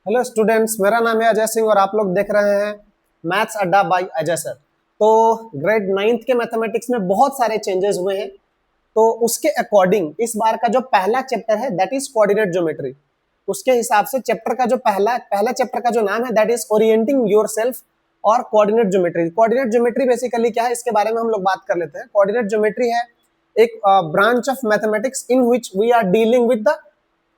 Hello students, मेरा नाम है अजय सिंह और आप लोग देख रहे हैं मैथ्स अड्डा बाय अजय सर। तो ग्रेड 9th के मैथमेटिक्स में बहुत सारे चेंजेस हुए हैं। तो उसके अकॉर्डिंग इस बार का जो पहला चैप्टर है दैट इज कोऑर्डिनेट ज्योमेट्री। उसके हिसाब से चैप्टर का जो पहला पहला चैप्टर का जो नाम है दैट इज ओरिएंटिंग योरसेल्फ और coordinate geometry. Coordinate geometry basically क्या है, इसके बारे में हम लोग बात कर लेते हैं। कोऑर्डिनेट ज्योमेट्री है एक branch of mathematics in which we are dealing with the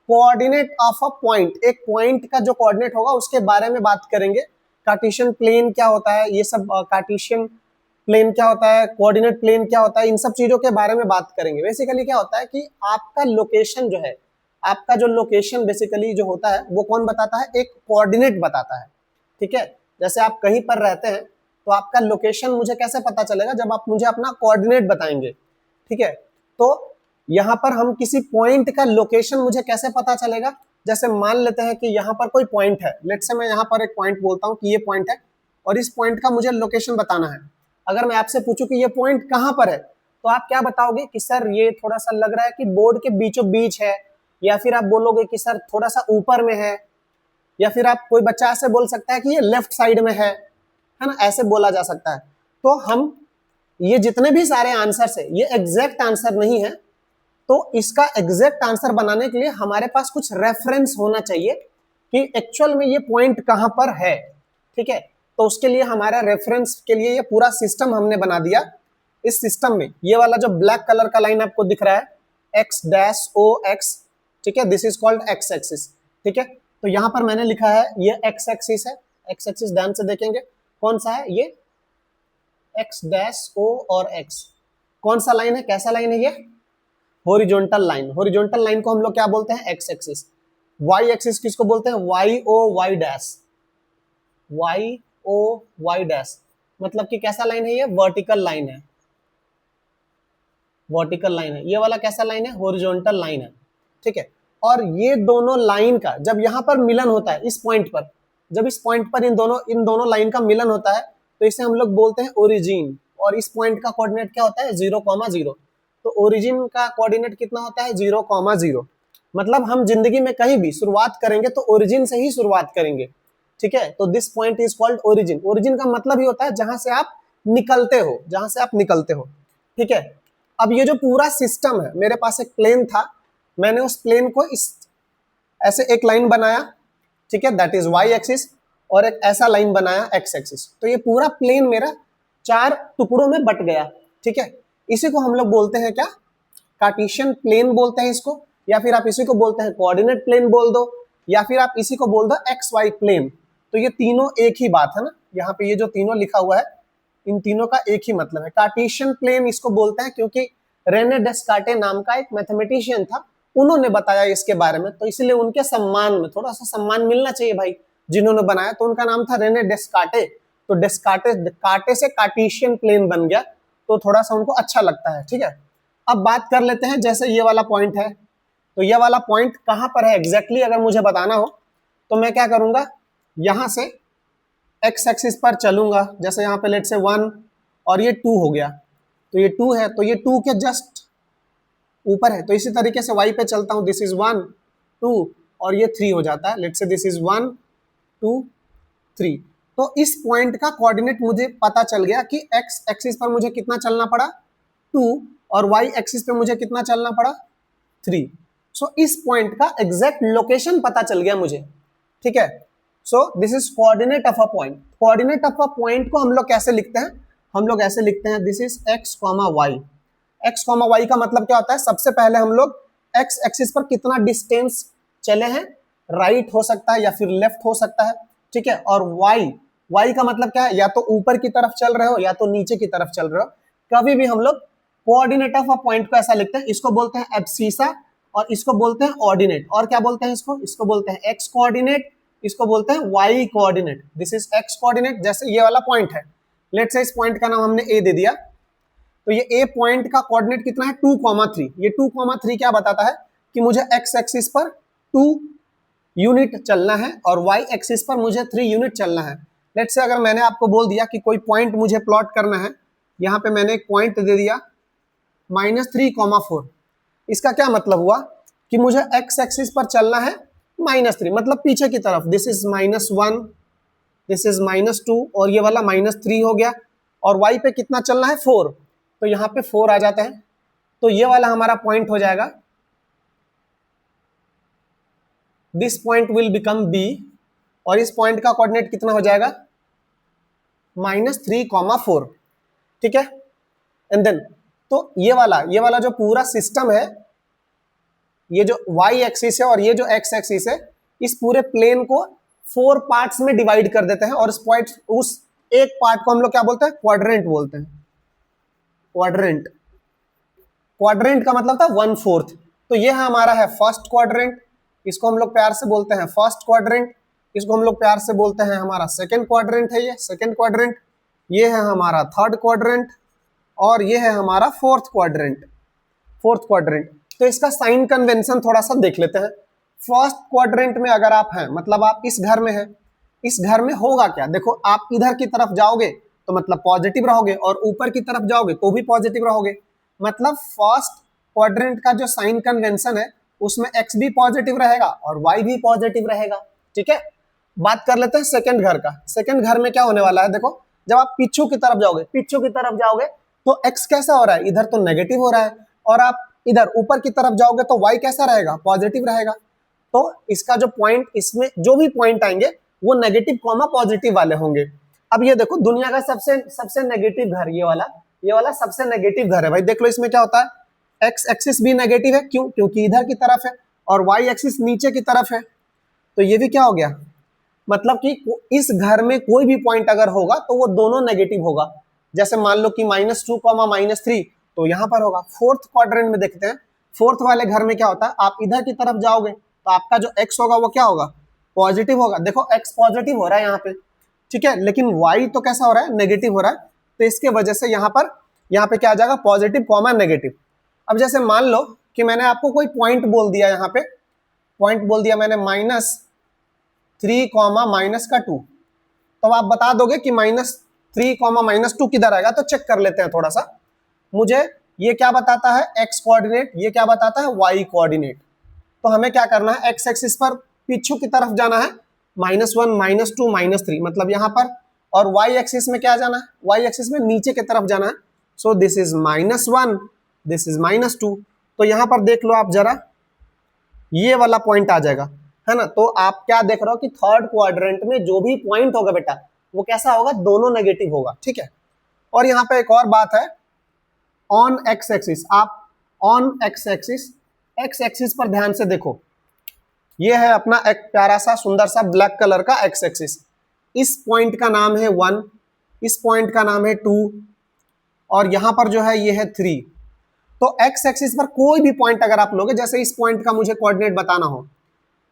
coordinate of a point. एक पॉइंट का जो कोऑर्डिनेट होगा उसके बारे में बात करेंगे। कार्टेशियन प्लेन क्या होता है, ये सब कार्टेशियन प्लेन क्या होता है, कोऑर्डिनेट प्लेन क्या होता है, इन सब चीजों के बारे में बात करेंगे। बेसिकली क्या होता है कि आपका लोकेशन जो है, आपका जो लोकेशन बेसिकली जो होता है वो कौन बताता है, एक कोऑर्डिनेट बताता है। ठीक है, जैसे आप कहीं पर रहते हैं तो आपका लोकेशन मुझे कैसे पता चलेगा, जब आप मुझे अपना कोऑर्डिनेट बताएंगे। ठीक है, तो यहाँ पर हम किसी पॉइंट का लोकेशन मुझे कैसे पता चलेगा, जैसे मान लेते हैं कि यहाँ पर कोई पॉइंट है। लेट्स से मैं यहाँ पर एक पॉइंट बोलता हूँ कि ये पॉइंट है और इस पॉइंट का मुझे लोकेशन बताना है। अगर मैं आपसे पूछूं कि ये पॉइंट कहाँ पर है, तो आप क्या बताओगे कि सर ये थोड़ा सा लग रहा है कि बोर्ड के बीचों बीच है, या फिर आप बोलोगे कि सर थोड़ा सा ऊपर में है, या फिर आप कोई बच्चा ऐसे बोल सकता है कि ये लेफ्ट साइड में है ना, ऐसे बोला जा सकता है। तो हम ये जितने भी सारे आंसर है ये एग्जैक्ट आंसर नहीं है। तो इसका एग्जैक्ट आंसर बनाने के लिए हमारे पास कुछ रेफरेंस होना चाहिए कि एक्चुअल में ये पॉइंट कहां पर है। ठीक है, तो उसके लिए हमारा रेफरेंस के लिए ये पूरा सिस्टम हमने बना दिया। इस सिस्टम में ये वाला जो ब्लैक कलर का लाइन आपको दिख रहा है एक्स डैश ओ एक्स, ठीक है, this is called x axis. ठीक है, तो यहां पर मैंने लिखा है ये एक्स एक्सिस है। एक्स एक्सिस ध्यान से देखेंगे कौन सा है, ये एक्स डैश ओ और एक्स कौन सा लाइन है, कैसा लाइन है, ये हॉरिजॉन्टल लाइन। हॉरिजॉन्टल लाइन को हम लोग क्या बोलते हैं, एक्स एक्सिस। वाई एक्सिस किसको बोलते हैं, Y O Y dash. Y O Y dash मतलब कि कैसा लाइन है, ये वर्टिकल लाइन है। वर्टिकल लाइन है ये वाला, कैसा लाइन है, हॉरिजॉन्टल लाइन है। ठीक है, और ये दोनों लाइन का जब यहाँ पर मिलन होता है इस पॉइंट पर, जब इस पॉइंट पर इन दोनों लाइन का मिलन होता है तो इसे हम लोग बोलते हैं ओरिजिन। और इस पॉइंट का कोऑर्डिनेट क्या होता है, 0,0। तो ओरिजिन का कोऑर्डिनेट कितना होता है, 0,0। मतलब हम जिंदगी में कहीं भी शुरुआत करेंगे तो ओरिजिन से ही शुरुआत करेंगे। ठीक है, तो this point is called origin. Origin का मतलब ही होता है जहां से आप निकलते हो, जहां से आप निकलते हो। ठीक है, अब ये जो पूरा सिस्टम है, मेरे पास एक प्लेन था, मैंने उस प्लेन को इस ऐसे एक लाइन बनाया, ठीक है, दैट इज वाई एक्सिस, और एक ऐसा लाइन बनाया एक्स एक्सिस। तो ये पूरा प्लेन मेरा 4 टुकड़ों में बट गया। ठीक है, इसी को हम लोग बोलते हैं क्या, कार्टेशियन प्लेन बोलते हैं इसको, या फिर आप इसी को बोलते हैं कोऑर्डिनेट प्लेन बोल दो, या फिर आप इसी को बोल दो एक्स वाई प्लेन। तो ये तीनों एक ही बात है ना, यहाँ पे ये जो तीनों लिखा हुआ है इन तीनों का एक ही मतलब है। कार्टेशियन प्लेन इसको बोलते हैं क्योंकि रेने डेस्कार्टे नाम का एक मैथमेटिशियन था, उन्होंने बताया इसके बारे में, तो इसलिए उनके सम्मान में थोड़ा सा सम्मान मिलना चाहिए भाई, जिन्होंने बनाया। तो उनका नाम था रेने डेस्कार्टे, तो डेस्कार्टे काटे से कार्टेशियन प्लेन बन गया, तो थोड़ा सा उनको अच्छा लगता है। ठीक है, अब बात कर लेते हैं, जैसे ये वाला पॉइंट है, तो ये वाला पॉइंट कहां पर है एग्जैक्टली अगर मुझे बताना हो तो मैं क्या करूंगा, यहां से एक्स एक्सिस पर चलूंगा। जैसे यहाँ पे लेट से 1 और ये 2 हो गया, तो ये 2 है, तो ये 2 के जस्ट ऊपर है। तो इसी तरीके से वाई पे चलता हूँ, दिस इज 1 2 और ये 3 हो जाता है। लेट से दिस इज 1 2 3। तो इस पॉइंट का कोऑर्डिनेट मुझे पता चल गया कि एक्स एक्सिस पर मुझे कितना चलना पड़ा 2, और वाई एक्सिस पे मुझे कितना चलना पड़ा 3। सो इस पॉइंट का एग्जैक्ट लोकेशन पता चल गया मुझे। ठीक है, so this is coordinate of a point. Coordinate of a point को हम लोग कैसे लिखते हैं, हम लोग ऐसे लिखते हैं, this is X comma Y. X comma Y का मतलब क्या होता है, सबसे पहले हम लोग एक्स एक्सिस पर कितना डिस्टेंस चले हैं, राइट हो सकता है या फिर लेफ्ट हो सकता है। ठीक है, और वाई, वाई का मतलब क्या है, या तो ऊपर की तरफ चल रहे हो या तो नीचे की तरफ चल रहे हो। कभी भी हम लोग कोऑर्डिनेट ऑफ अ पॉइंट को ऐसा लिखते हैं, इसको बोलते हैं एब्सीसा और इसको बोलते हैं ऑर्डिनेट। और क्या बोलते हैं इसको, इसको बोलते हैं एक्स कोऑर्डिनेट, इसको बोलते हैं Y coordinate. This is X coordinate, जैसे ये वाला पॉइंट है, लेट्स से इस पॉइंट का नाम हमने ए दे दिया, तो ये ए पॉइंट का कोऑर्डिनेट कितना है 2,3। ये 2,3 क्या बताता है कि मुझे एक्स एक्सिस पर 2 यूनिट चलना है और वाई एक्सिस पर मुझे 3 यूनिट चलना है। लेट्स से अगर मैंने आपको बोल दिया कि कोई पॉइंट मुझे प्लॉट करना है, यहाँ पे मैंने एक पॉइंट दे दिया -3,4, इसका क्या मतलब हुआ कि मुझे एक्स एक्सिस पर चलना है -3, मतलब पीछे की तरफ। दिस इज -1, दिस इज -2 और ये वाला -3 हो गया। और y पे कितना चलना है 4, तो यहाँ पे 4 आ जाता है। तो ये वाला हमारा पॉइंट हो जाएगा, this point will become b, और इस पॉइंट का कोऑर्डिनेट कितना हो जाएगा -3, 4, ठीक है। एंड देन तो ये वाला जो पूरा सिस्टम है, ये जो y एक्सिस है और ये जो x एक्सिस है, इस पूरे प्लेन को 4 पार्ट्स में डिवाइड कर देते हैं, और उस एक पार्ट को हम लोग क्या बोलते हैं, क्वाड्रेंट बोलते हैं। क्वाड्रेंट, क्वाड्रेंट का मतलब था 1/4। तो ये है हमारा है फर्स्ट क्वाड्रेंट, इसको हम लोग प्यार से बोलते हैं फर्स्ट क्वाड्रेंट। इसको हम लोग प्यार से बोलते हैं हमारा सेकंड क्वाड्रेंट है, ये सेकंड क्वाड्रेंट। ये है हमारा थर्ड क्वाड्रेंट, और ये है हमारा फोर्थ क्वाड्रेंट, फोर्थ क्वाड्रेंट। तो इसका साइन कन्वेंशन थोड़ा सा देख लेते हैं। फर्स्ट क्वाड्रेंट में अगर आप हैं, मतलब आप इस घर में हैं, इस घर में होगा क्या, देखो आप इधर की तरफ जाओगे तो मतलब पॉजिटिव रहोगे, और ऊपर की तरफ जाओगे तो भी पॉजिटिव रहोगे। मतलब फर्स्ट क्वाड्रेंट का जो साइन कन्वेंशन है, उसमें x भी पॉजिटिव रहेगा और y भी पॉजिटिव रहेगा, ठीक है। बात कर लेते हैं सेकंड घर का। सेकंड घर में क्या होने वाला है, देखो जब आप पीछू की तरफ जाओगे, पीछू की तरफ जाओगे तो x कैसा हो रहा है, इधर तो नेगेटिव हो रहा है, और आप इधर ऊपर की तरफ जाओगे तो y कैसा रहेगा, पॉजिटिव रहेगा। तो इसका जो पॉइंट, इसमें जो भी पॉइंट आएंगे वो नेगेटिव कॉमा पॉजिटिव वाले होंगे। अब ये देखो दुनिया का सबसे नेगेटिव घर ये वाला सबसे नेगेटिव घर है भाई। देख लो इसमें क्या होता है, एक्स एक्सिस भी नेगेटिव है, क्यों, क्योंकि इधर की तरफ है, और वाई एक्सिस नीचे की तरफ है। तो ये भी क्या हो गया, मतलब कि इस घर में कोई भी पॉइंट अगर होगा तो वो दोनों नेगेटिव होगा। जैसे मान लो कि -2, -3, तो यहाँ पर होगा। फोर्थ क्वाड्रेंट में देखते हैं, फोर्थ वाले घर में क्या होता है, आप इधर की तरफ जाओगे तो आपका जो x होगा वो क्या होगा, पॉजिटिव होगा। देखो x पॉजिटिव हो रहा है यहाँ पे, ठीक है, लेकिन y तो कैसा हो रहा है, नेगेटिव हो रहा है। तो इसके वजह से यहाँ पे क्या आ जाएगा, पॉजिटिव कॉमा नेगेटिव। अब जैसे मान लो कि मैंने आपको कोई पॉइंट बोल दिया, यहाँ पे पॉइंट बोल दिया मैंने -3, -2, तो आप बता दोगे कि -3, -2 किधर आएगा। तो चेक कर लेते हैं थोड़ा सा। मुझे ये क्या बताता है, x कोऑर्डिनेट, ये क्या बताता है, y कोऑर्डिनेट। तो हमें क्या करना है, x एक्सिस पर पीछू की तरफ जाना है, -1, -2, -3, मतलब यहाँ पर। और y एक्सिस में क्या जाना है, y एक्सिस में नीचे की तरफ जाना है। So this is -1, this is -2। तो यहाँ पर देख लो आप जरा, ये वाला पॉइंट आ जाएगा, है ना। तो आप क्या देख रहे हो कि थर्ड क्वाड्रेंट में जो भी पॉइंट होगा बेटा, वो कैसा होगा, दोनों नेगेटिव होगा, ठीक है। और यहाँ पे एक और बात है, ऑन एक्स एक्सिस, आप ऑन एक्स एक्सिस पर ध्यान से देखो, ये है अपना एक प्यारा सा सुंदर सा ब्लैक कलर का एक्स एक्सिस। इस पॉइंट का नाम है 1, इस पॉइंट का नाम है 2, और यहां पर जो है ये है 3। तो एक्स एक्सिस पर कोई भी पॉइंट अगर आप लोगे, जैसे इस पॉइंट का मुझे कोऑर्डिनेट बताना हो,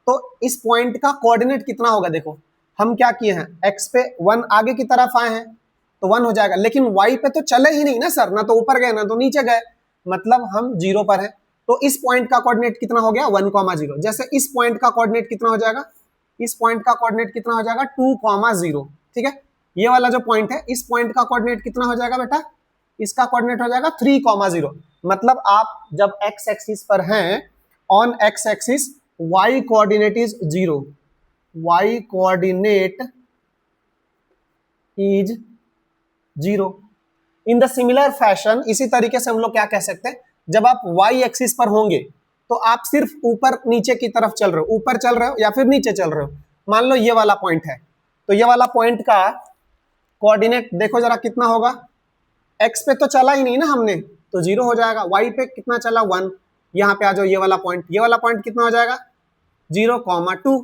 तो इस पॉइंट का कोऑर्डिनेट कितना होगा, देखो हम क्या किए हैं, एक्स पे 1 आगे की तरफ आए हैं तो 1 हो जाएगा, लेकिन y पे तो चले ही नहीं ना सर, ना तो ऊपर गए ना तो नीचे गए, मतलब हम 0 पर है। तो इस पॉइंट का कोऑर्डिनेट कितना हो गया, 1, 0। जैसे इस पॉइंट का कोऑर्डिनेट कितना हो जाएगा, इस पॉइंट का कोऑर्डिनेट कितना हो जाएगा, 2, 0, ठीक है। ये वाला जो पॉइंट है, इस पॉइंट का कोऑर्डिनेट कितना हो जाएगा बेटा, इसका कोऑर्डिनेट हो जाएगा 3, 0। मतलब आप जब x एक्सिस पर हैं, on x axis, y coordinate is 0, y coordinate is 0। In the similar fashion, इसी तरीके से हम लोग क्या कह सकते हैं, जब आप y एक्सिस पर होंगे तो आप सिर्फ ऊपर नीचे की तरफ चल रहे हो, ऊपर चल रहे हो या फिर नीचे चल रहे हो। मान लो ये वाला पॉइंट है, तो ये वाला पॉइंट का कोऑर्डिनेट देखो जरा कितना होगा, x पे तो चला ही नहीं ना हमने, तो 0 हो जाएगा। y पे कितना चला, 1। यहाँ पे आ जाओ, ये वाला पॉइंट कितना हो जाएगा, 0, 2।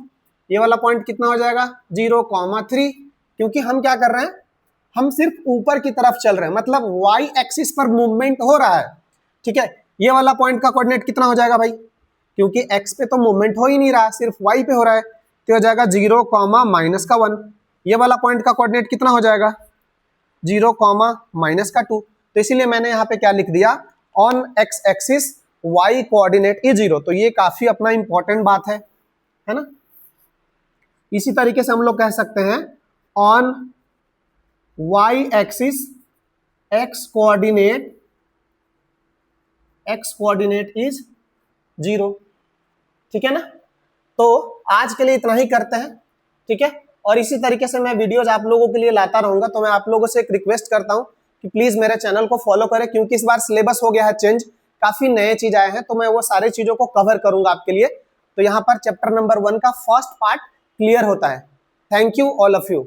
ये वाला पॉइंट कितना हो जाएगा, 0, 3। क्योंकि हम क्या कर रहे हैं, हम सिर्फ ऊपर की तरफ चल रहे हैं, मतलब y एक्सिस पर मूवमेंट हो रहा है, ठीक है। ये वाला पॉइंट का कोऑर्डिनेट कितना हो जाएगा भाई, क्योंकि x पे तो मूवमेंट हो ही नहीं रहा, सिर्फ y पे हो रहा है, तो हो जाएगा 0, -1। ये वाला पॉइंट का कोऑर्डिनेट कितना हो जाएगा, 0, -2। तो इसीलिए मैंने यहाँ पे क्या लिख दिया, on x axis y coordinate is 0। तो ये काफी अपना इंपॉर्टेंट बात है ना। इसी तरीके से हम लोग कह सकते हैं, on y axis x coordinate is 0, ठीक है ना। तो आज के लिए इतना ही करते हैं, ठीक है। और इसी तरीके से मैं वीडियोज आप लोगों के लिए लाता रहूंगा। तो मैं आप लोगों से एक रिक्वेस्ट करता हूं कि प्लीज मेरे चैनल को फॉलो करें, क्योंकि इस बार सिलेबस हो गया है चेंज, काफी नए चीज आए हैं, तो मैं वो सारी चीजों को कवर करूंगा आपके लिए। तो यहाँ पर चैप्टर नंबर 1 का फर्स्ट पार्ट क्लियर होता है। Thank you all of you.